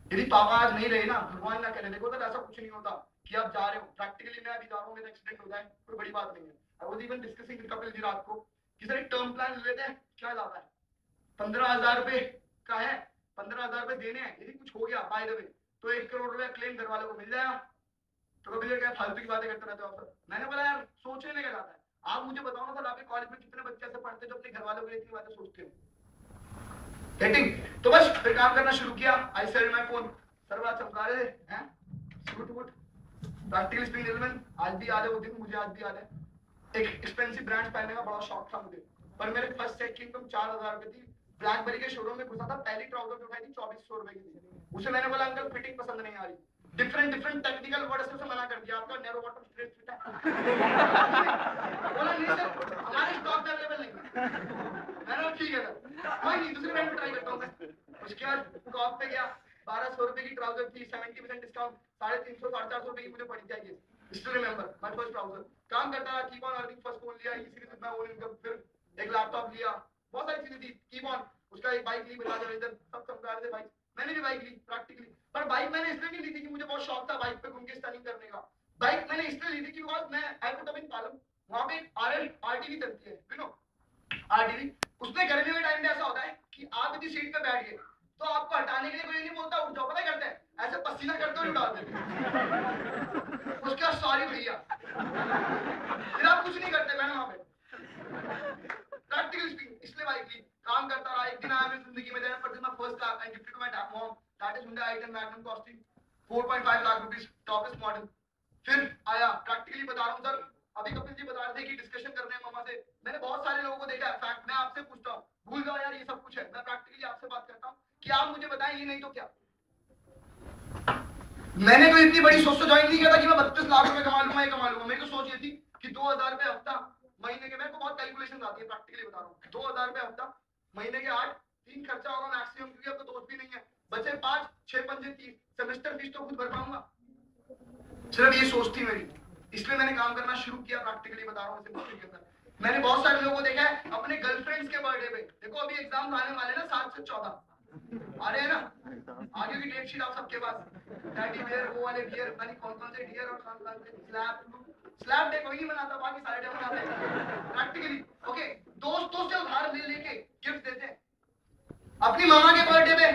यदि पापा आज नहीं रहे ना, भगवान ना करे, देखो तो ऐसा कुछ नहीं होता कि आप जा रहे हो। प्रैक्टिकली मैं अभी जा रहा हूँ, मेरा एक्सीडेंट हो जाए कोई बड़ी बात नहीं है। I was even discussing with Kapil ji रात को कि सर एक टर्म प्लान ले लेते हैं, क्या जाता है, 15,000 रुपए का है, 15,000 रुपए देने हैं, यदि कुछ हो गया बाय द वे तो 1 करोड़ रुपया क्लेम घर वालों को मिल जाएगा। तो कभी क्या फालतू की बातें करते रहते हो आप सर। मैंने बोला यार सोचने में क्या जाता है, आप मुझे बताओ ना सर, आपके कॉलेज में कितने बच्चे ऐसे पढ़ते हैं जो अपने घर वालों के लिए इतनी बातें सोचते हो। गेटिंग? तो बस फिर काम करना शुरू किया। आई सेल्ड माय फोन, सर बड़ा चमका रहे थे हैं, good good. Practically speaking gentleman, आज भी याद है वो दिन, मुझे आज भी याद है। एक एक्सपेंसिव ब्रांड पहनने का बड़ा शौक था मुझे, पर मेरे फर्स्ट सेट की इनकम 4,000 रुपए थी। ब्लैकबेरी के शोरूम में घुसा था, पहली ट्राउजर जो उठाई थी 2400 रुपए की थी। उसे मैंने बोला अंकल फिटिंग पसंद नहीं आ रही, डिफरेंट टेक्निकल वर्ड से उसे मना कर दिया, आपका नैरो बॉटम स्ट्रेट फिट है। बोला नहीं सर हमारे स्टॉक में अवेलेबल नहीं है। मैंने ठीक है सर, कोई नहीं दूसरे ब्रांड में ट्राई करता हूँ मैं। उसके बाद कॉप पे गया, 1200 रुपए की ट्राउजर थी, 70% डिस्काउंट, 350 450 रुपए की मुझे पड़ी थी। ये still remember my first trouser. काम करता रहा, keep on earning, first phone लिया, इसी विद माय ओन इनकम, फिर एक लैपटॉप लिया, बहुत सारी चीजें थी, कीप ऑन। उसका एक बाइक ली, बता दो इधर सब समझा रहे थे बाइक, मैंने भी बाइक ली प्रैक्टिकली। पर बाइक मैंने इसलिए नहीं ली थी कि मुझे बहुत शौक था बाइक पे घूम के स्टनिंग करने का। बाइक मैंने इसलिए ली थी कि बिकॉज मैं I put up in Palam, वहां पे आरटीवी चलती है, यू नो आरटीवी। उसमें गर्मियों के टाइम पे ऐसा होता है कि आप यदि सीट पे बैठ गए तो आपको हटाने के लिए कोई नहीं बोलता उठ जाओ, पता करते हैं ऐसे पसीना करते हुए उठा देते हैं। उसके बाद सॉरी भैया, फिर आप कुछ नहीं करते मैंने वहां पे प्रैक्टिकल स्पीकिंग। इसलिए बाइक ली, काम करता रहा। एक दिन आया मेरी जिंदगी में, देना purchase my first car and gifted to my mom, that is Hyundai i10 Magnum costing 4.5 lakh rupees, toppest model. फिर आया प्रैक्टिकली बता रहा हूँ सर, अभी कपिल जी बता रहे थे कि डिस्कशन करने हैं मामा से, मैंने बहुत सारे लोगों को देखा है। फैक्ट मैं आपसे पूछता हूँ, भूल जाओ यार ये सब कुछ है, मैं प्रैक्टिकली आपसे बात करता हूँ कि आप मुझे बताएं ये नहीं तो क्या। मैंने कोई इतनी बड़ी सोच तो ज्वाइन नहीं किया था कि मैं 32 लाख रुपए कमा लूंगा, ये कमा लूंगा। मेरी तो सोच ये थी कि 2,000 रुपए हफ्ता महीने के, मेरे को बहुत कैलकुलेशन आती है प्रैक्टिकली बता रहा हूँ, 2,000 रुपए हफ्ता महीने के 8, 3 खर्चा होगा मैक्सिमम, क्योंकि अब तो दोस्त भी नहीं है, बचे 5, 6 पंजे 30, सेमेस्टर फीस तो खुद भर पाऊंगा। सिर्फ ये सोच थी मेरी, इसलिए मैंने काम करना शुरू किया। प्रैक्टिकली बता रहा हूँ, मैंने बहुत सारे लोगों को देखा है अपने गर्लफ्रेंड्स के बर्थडे पे, देखो अभी एग्जाम आने वाले ना 7 से 14 आ रहे हैं ना, आगे की डेट शीट आप सबके पास, डैडी बियर, वो वाले बियर, पता नहीं कौन से डियर और कौन से स्लैब डे कोई नहीं बनाता, बाकी सारे डे बनाते हैं प्रैक्टिकली। ओके, दोस्तों से उधार ले लेके गिफ्ट देते हैं। अपनी मामा के बर्थडे पे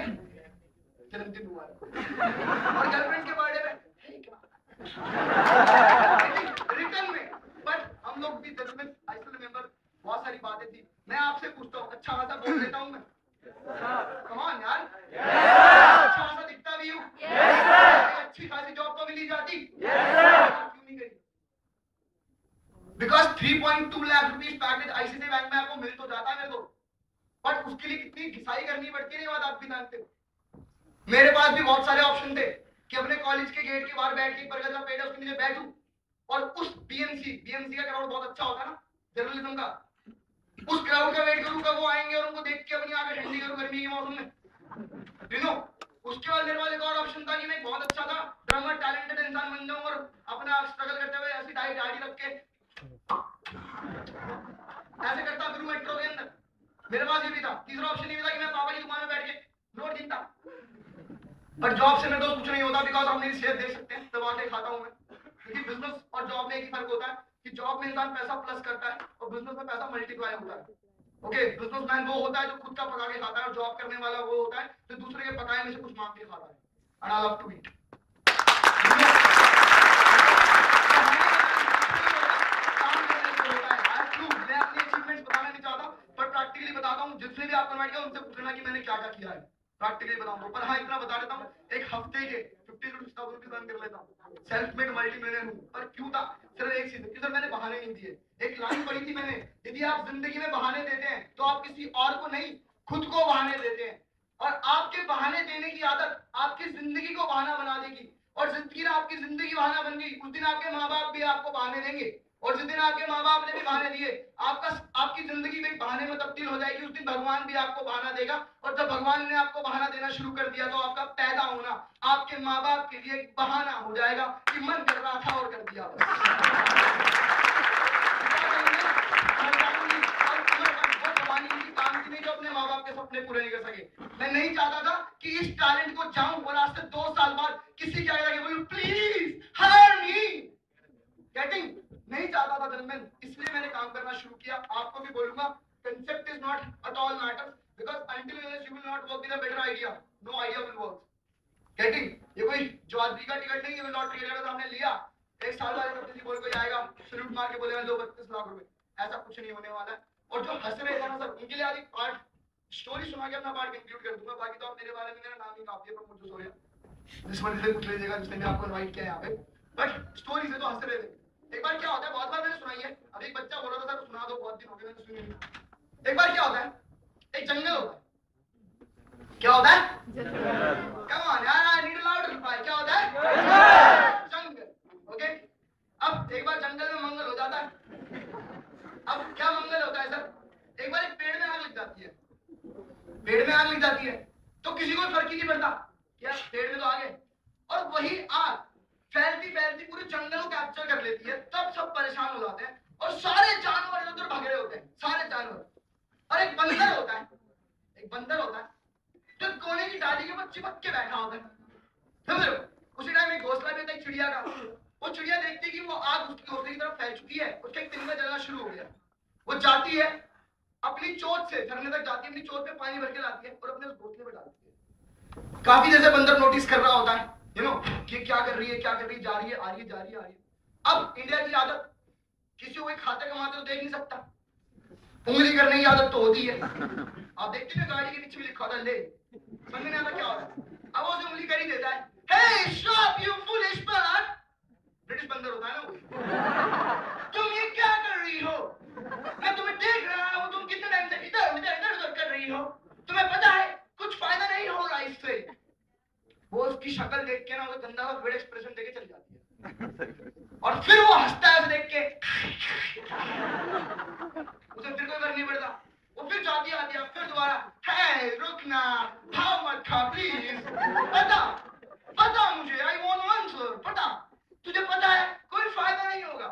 जन्मदिन हुआ और गर्लफ्रेंड के बर्थडे पे रिटर्न में। बट हम लोग भी जजमेंट, आई स्टिल रिमेंबर बहुत सारी बातें थी। मैं आपसे पूछता हूँ, अच्छा खासा बोल लेता हूँ मैं, कम ऑन यार, अच्छा खासा दिखता भी हूँ, अच्छी खासी जॉब तो मिली जाती, क्यों नहीं करी? Because 3.2 lakh rupees package ICICI bank में आपको मिल तो जाता है मेरे को, बट उसके लिए कितनी घिसाई करनी पड़ती है, ये बात आप भी जानते हो। मेरे पास भी बहुत सारे ऑप्शन थे कि अपने कॉलेज के गेट के बाहर बैठ के बर्गर का पेड़ है उसके नीचे बैठूं और उस बीएमसी का क्राउड बहुत अच्छा होता है ना जर्नलिज्म का, उस क्राउड का वेट करूं कब वो आएंगे और उनको देख के अपनी आंखें ठंडी करूं गर्मी के मौसम में, यू नो। उसके बाद मेरे पास एक और ऑप्शन था कि मैं बहुत अच्छा था ड्रमर, टैलेंटेड इंसान बन जाऊं और अपना स्ट्रगल करते हुए ऐसी दाढ़ी रख के ऐसे करता फिर मेट्रो के अंदर। मेरे पास ये भी था। तीसरा ऑप्शन ये भी था कि मैं पापा की दुकान में बैठ के नोट गिनता, पर जॉब से मेरे दोस्त कुछ नहीं होता, बिकॉज आप मेरी सेहत देख सकते हैं, दबा के खाता हूं मैं। क्योंकि बिजनेस और जॉब में एक ही फर्क होता है कि जॉब में इंसान पैसा प्लस करता है और बिजनेस में पैसा मल्टीप्लाई होता है। ओके, बिजनेसमैन वो होता है जो खुद का पका के खाता है और जॉब करने वाला वो होता है जो दूसरे के पकाए में से कुछ मांग के खाता है। And I love to eat. मैं अपनी अचीवमेंट्स बताना नहीं चाहता, पर प्रैक्टिकली बताता हूँ। जिसने भी आपको इनवाइट किया उनसे पूछना कि मैंने क्या क्या किया है, प्रैक्टिकली बताऊंगा। पर हाँ इतना बता देता हूँ, एक हफ्ते के 50 to 60,000 रुपीज अर्न कर लेता हूँ, सेल्फ मेड मल्टीमिलियनर हूँ। पर क्यों था? सिर्फ एक चीज, क्योंकि मैंने बहाने नहीं दिए। एक लाइन पढ़ी थी मैंने, यदि आप जिंदगी में बहाने देते हैं तो आप किसी और को नहीं खुद को बहाने देते हैं, और आपके बहाने देने की आदत आपकी जिंदगी को बहाना बना देगी, और जिंदगी ना आपकी जिंदगी बहाना बन गई, उस दिन आपके माँ बाप भी आपको बहाने देंगे, और जिस दिन आपके माँ बाप ने भी बहाने दिए आपकी जिंदगी में बहाने में तब्दील हो जाएगी। उस दिन भगवान भी आपको बहाना देगा, और जब भगवान ने आपको बहाना देना शुरू कर दिया तो आपका पैदा होना आपके माँ बाप के लिए एक बहाना हो जाएगा कि मन कर रहा था और कर दिया। काम की नहीं जो अपने माँ बाप के सपने पूरे नहीं कर सके। मैं नहीं चाहता था कि इस टैलेंट को जाऊं और आज से गेटिंग? ये कोई ज्वादरी का टिकट नहीं है, लॉटरी का हमने लिया 1 साल बाद कप्तान जी बोल को जाएगा, सैल्यूट मार के बोलेगा लो 32 लाख रुपए, ऐसा कुछ नहीं होने वाला है। और जो हंस रहे थे ना सर, उनके लिए आज एक पार्ट स्टोरी सुना के अपना पार्ट कंक्लूड कर दूंगा। बाकी तो आप मेरे बारे में, मेरा नाम ही काफी है प्रमोद जोसोरिया, जिस बंदे से पूछ लीजिएगा जिसने भी आपको इनवाइट किया यहाँ पे। बट स्टोरी से तो हंस रहे थे। एक बार क्या होता है, बहुत बार मैंने सुनाई है, अभी एक बच्चा बोल रहा था सर सुना दो, बहुत दिन हो गए मैंने सुनी नहीं। एक बार क्या होता है, एक जंगल होता है। क्या होता है? कम ऑन यार, I need a louder reply. क्या होता है? जंगल। ओके, अब एक बार जंगल में मंगल हो जाता है। अब क्या मंगल होता है सर, एक बार एक पेड़ में आग लग जाती है। पेड़ में आग लग जाती है तो किसी को फर्क ही नहीं पड़ता, क्या पेड़ में तो आग है, और वही आग फैलती फैलती पूरे जंगल को कैप्चर कर लेती है। तब सब परेशान हो जाते हैं और सारे जानवर इधर उधर भाग रहे होते हैं, सारे जानवर। और एक बंदर होता है, एक बंदर होता है जो कोने की डाली के ऊपर चिपक के बैठा होता है, समझ लो। उसी टाइम एक घोंसला भी होता है चिड़िया का। वो चिड़िया देखती है कि वो आग उसके घोंसले की तरफ फैल चुकी है, उसका एक तिनका जलना शुरू हो गया। वो जाती है अपनी चोंच से झरने तक जाती है, अपनी चोंच पे पानी भर के लाती है और अपने उस घोंसले में डालती है। काफी देर से बंदर नोटिस कर रहा होता है, यू नो, कि क्या कर रही है, क्या कर रही है, जा रही है, आ रही है, जा रही है, आ रही है। अब इंडिया की आदत, किसी को खाते कमाते तो देख नहीं सकता, उंगली करने की आदत तो होती है। आप देखते हैं गाड़ी के पीछे भी लिखा होता है ले, समझ में नहीं आता क्या हो रहा है। अब वो उंगली कर ही देता है, hey stop you foolish bird. British बंदर होता है ना वो, तुम ये क्या कर रही हो, मैं तुम्हें देख रहा हूं, तुम कितने टाइम से इधर उधर इधर उधर कर रही हो, तुम्हें पता है कुछ फायदा नहीं होगा इससे। वो उसकी शक्ल देख के ना वो गंदा सा वेड एक्सप्रेशन देके चल जाती है और फिर वो हंसता है देख के, उसे फिर कोई फर्क नहीं पड़ता। वो फिर जाती आती है, फिर दोबारा, हे रुकना, भाव मत खा प्लीज, पता पता मुझे, आई वांट आंसर, पता तुझे पता है कोई फायदा नहीं होगा।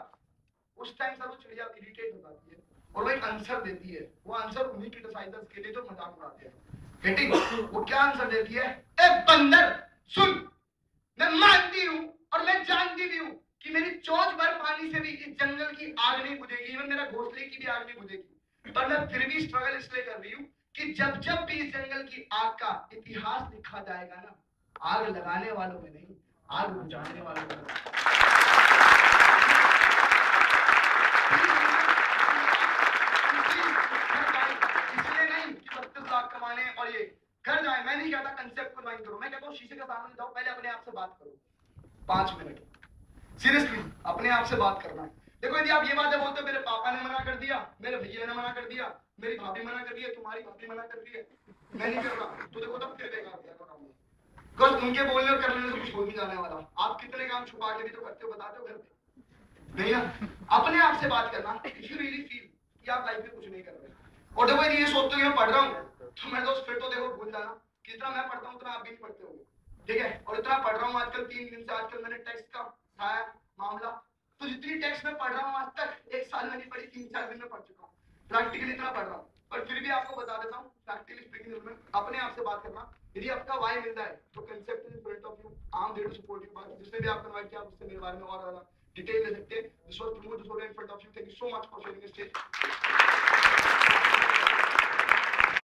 उस टाइम सब चिड़िया इरिटेट हो जाती है और वो एक आंसर देती है। वो आंसर उन्हीं क्रिटिसाइजर्स के लिए जो मजाक उड़ाते हैं, गेटिंग? वो क्या आंसर देती है, ए बंदर सुन, मैं मानती हूं और मैं जानती भी हूं कि मेरी चोंच भर पानी से भी इस जंगल की आग नहीं बुझेगी, इवन मेरा घोंसले की भी आग नहीं बुझेगी, पर मैं फिर भी स्ट्रगल इसलिए कर रही हूं कि जब जब भी इस जंगल की आग का इतिहास लिखा जाएगा ना, आग लगाने वालों में नहीं, आग बुझाने वालों में। इसलिए नहीं कि 32 लाख कमाने और ये घर जाए, मैं नहीं कहता कंसेप्ट को ज्वाइन करो, मैं कहता हूँ शीशे के सामने जाओ, पहले अपने आप से बात करो 5 मिनट, सीरियसली अपने आप से बात करना। देखो यदि आप ये बातें बोलते हो मेरे पापा ने मना कर दिया, मेरे भैया ने मना कर दिया, मेरी भाभी मना कर रही है, तुम्हारी भाभी मना कर रही है, मैं नहीं कर रहा, तो देखो तब फिर बेकार हो काम। बिकॉज उनके बोलने और करने से कुछ हो नहीं जाने वाला। आप कितने काम छुपा के भी तो करते हो, बताते हो घर पे नहीं ना। अपने आप से बात करना, इफ यू रियली फील कि आप लाइफ में कुछ नहीं कर रहे। और देखो ये सोचते हो कि मैं पढ़ रहा हूँ तो मैं दोस्त फिर तो देखो भूल जाना, जितना मैं पढ़ता हूँ उतना आप भी नहीं पढ़ते होंगे, ठीक है? और इतना पढ़ रहा हूँ आजकल 3 दिन से, आजकल मैंने टेक्स्ट का उठाया मामला, तो जितनी टेक्स्ट में पढ़ रहा हूँ आज तक 1 साल में नहीं पढ़ी, 3-4 दिन में पढ़ चुका हूँ। प्रैक्टिकली इतना पढ़ रहा हूँ, पर फिर भी आपको बता देता हूँ, प्रैक्टिकली स्पीकिंग अपने आप से बात करना। यदि आपका वाई मिलता है तो concept in front of you, I am there to support you. बाकी जिसने भी आपको इनवाइट किया उससे मेरे बारे में और ज्यादा डिटेल ले सकते हैं। This was Pramod Josoria in front of you. Thank you so much for sharing the stage.